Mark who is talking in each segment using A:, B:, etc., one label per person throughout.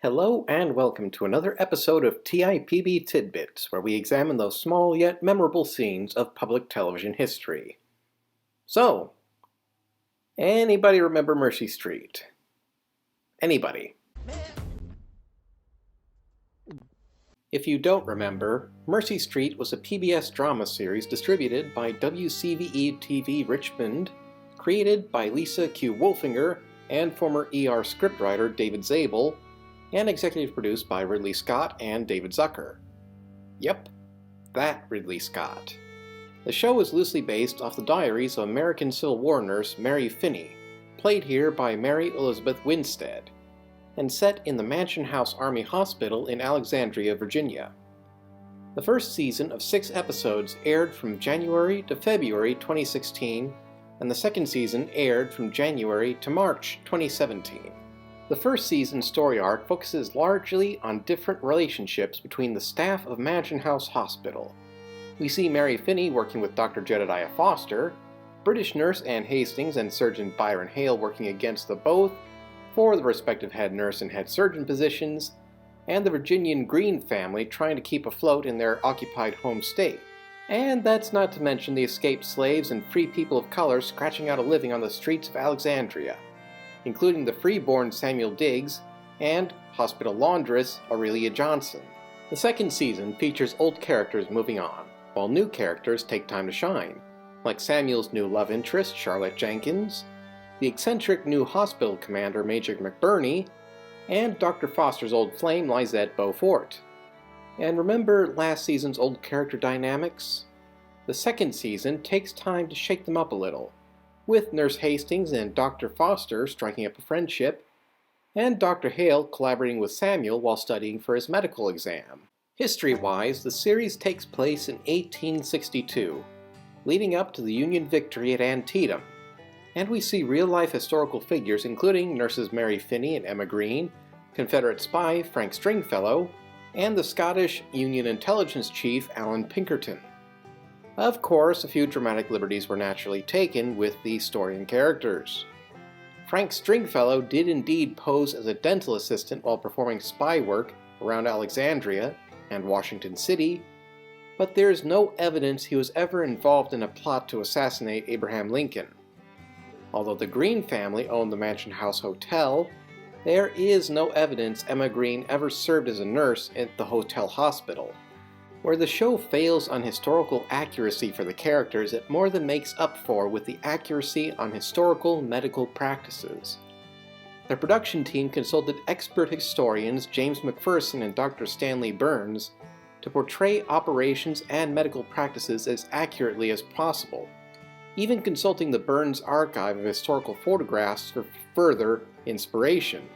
A: Hello and welcome to another episode of TiPB Tidbits, where we examine those small yet memorable scenes of public television history. So, anybody remember Mercy Street? Anybody? If you don't remember, Mercy Street was a PBS drama series distributed by WCVE-TV Richmond, created by Lisa Q. Wolfinger and former ER scriptwriter David Zabel, and executive produced by Ridley Scott and David Zucker. Yep, that Ridley Scott. The show is loosely based off the diaries of American Civil War nurse Mary Finney, played here by Mary Elizabeth Winstead, and set in the Mansion House Army Hospital in Alexandria, Virginia. The first season of 6 episodes aired from January to February 2016, and the second season aired from January to March 2017. The first season's story arc focuses largely on different relationships between the staff of Mansion House Hospital. We see Mary Finney working with Dr. Jedediah Foster, British nurse Anne Hastings and Surgeon Byron Hale working against the both for the respective head nurse and head surgeon positions, and the Virginian Green family trying to keep afloat in their occupied home state. And that's not to mention the escaped slaves and free people of color scratching out a living on the streets of Alexandria, including the freeborn Samuel Diggs and hospital laundress Aurelia Johnson. The second season features old characters moving on, while new characters take time to shine, like Samuel's new love interest, Charlotte Jenkins, the eccentric new hospital commander, Major McBurney, and Dr. Foster's old flame, Lizette Beaufort. And remember last season's old character dynamics? The second season takes time to shake them up a little, with Nurse Hastings and Dr. Foster striking up a friendship, and Dr. Hale collaborating with Samuel while studying for his medical exam. History-wise, the series takes place in 1862, leading up to the Union victory at Antietam, and we see real-life historical figures including nurses Mary Finney and Emma Green, Confederate spy Frank Stringfellow, and the Scottish Union intelligence chief Alan Pinkerton. Of course, a few dramatic liberties were naturally taken with the story and characters. Frank Stringfellow did indeed pose as a dental assistant while performing spy work around Alexandria and Washington City, but there is no evidence he was ever involved in a plot to assassinate Abraham Lincoln. Although the Green family owned the Mansion House Hotel, there is no evidence Emma Green ever served as a nurse at the hotel hospital. Where the show fails on historical accuracy for the characters, it more than makes up for with the accuracy on historical medical practices. The production team consulted expert historians James McPherson and Dr. Stanley Burns to portray operations and medical practices as accurately as possible, even consulting the Burns archive of historical photographs for further inspiration.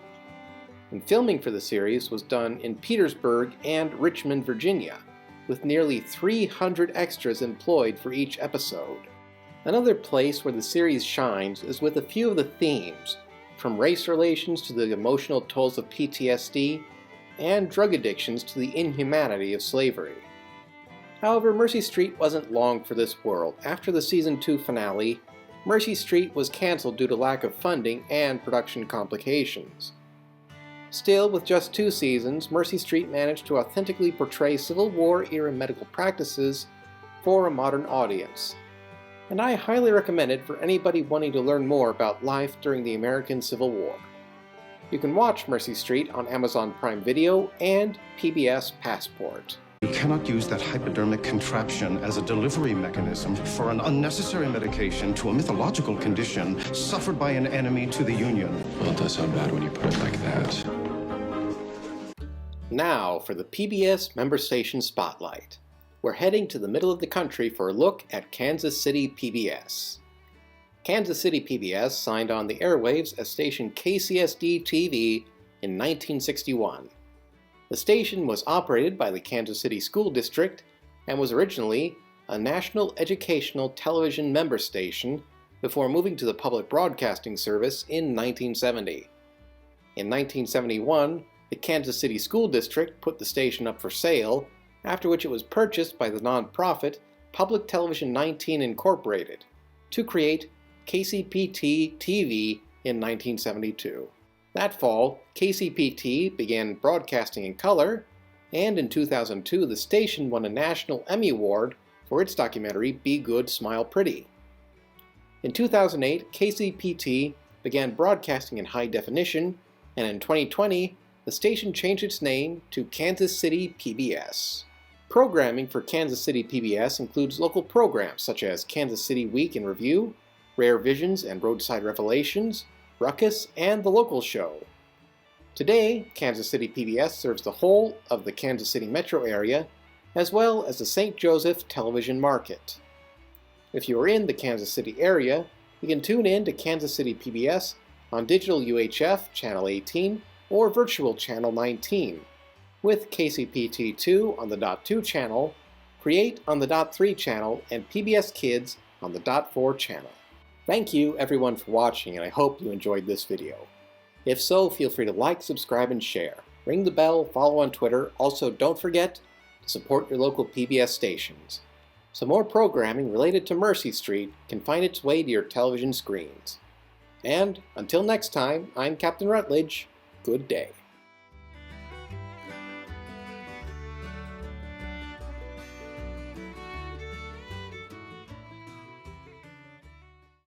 A: And filming for the series was done in Petersburg and Richmond, Virginia, with nearly 300 extras employed for each episode. Another place where the series shines is with a few of the themes, from race relations to the emotional tolls of PTSD, and drug addictions to the inhumanity of slavery. However, Mercy Street wasn't long for this world. After the Season 2 finale, Mercy Street was cancelled due to lack of funding and production complications. Still, with just 2 seasons, Mercy Street managed to authentically portray Civil War-era medical practices for a modern audience, and I highly recommend it for anybody wanting to learn more about life during the American Civil War. You can watch Mercy Street on Amazon Prime Video and PBS Passport.
B: You cannot use that hypodermic contraption as a delivery mechanism for an unnecessary medication to a mythological condition suffered by an enemy to the Union.
C: Well, it does sound bad when you put it like that.
A: Now for the PBS Member Station Spotlight. We're heading to the middle of the country for a look at Kansas City PBS. Kansas City PBS signed on the airwaves as station KCSD-TV in 1961. The station was operated by the Kansas City School District and was originally a National Educational Television member station before moving to the Public Broadcasting Service in 1970. In 1971, the Kansas City School District put the station up for sale, after which it was purchased by the nonprofit Public Television 19 Incorporated to create KCPT-TV in 1972. That fall, KCPT began broadcasting in color, and in 2002 the station won a National Emmy Award for its documentary Be Good, Smile Pretty. In 2008, KCPT began broadcasting in high definition, and in 2020, the station changed its name to Kansas City PBS. Programming for Kansas City PBS includes local programs such as Kansas City Week in Review, Rare Visions and Roadside Revelations, Ruckus, and The Local Show. Today, Kansas City PBS serves the whole of the Kansas City metro area, as well as the St. Joseph television market. If you are in the Kansas City area, you can tune in to Kansas City PBS on digital UHF Channel 18 or Virtual Channel 19, with KCPT2 on the .2 channel, Create on the .3 channel, and PBS Kids on the .4 channel. Thank you everyone for watching, and I hope you enjoyed this video. If so, feel free to like, subscribe, and share. Ring the bell, follow on Twitter. Also, don't forget to support your local PBS stations. So more programming related to Mercy Street can find its way to your television screens. And until next time, I'm Captain Rutledge. Good day.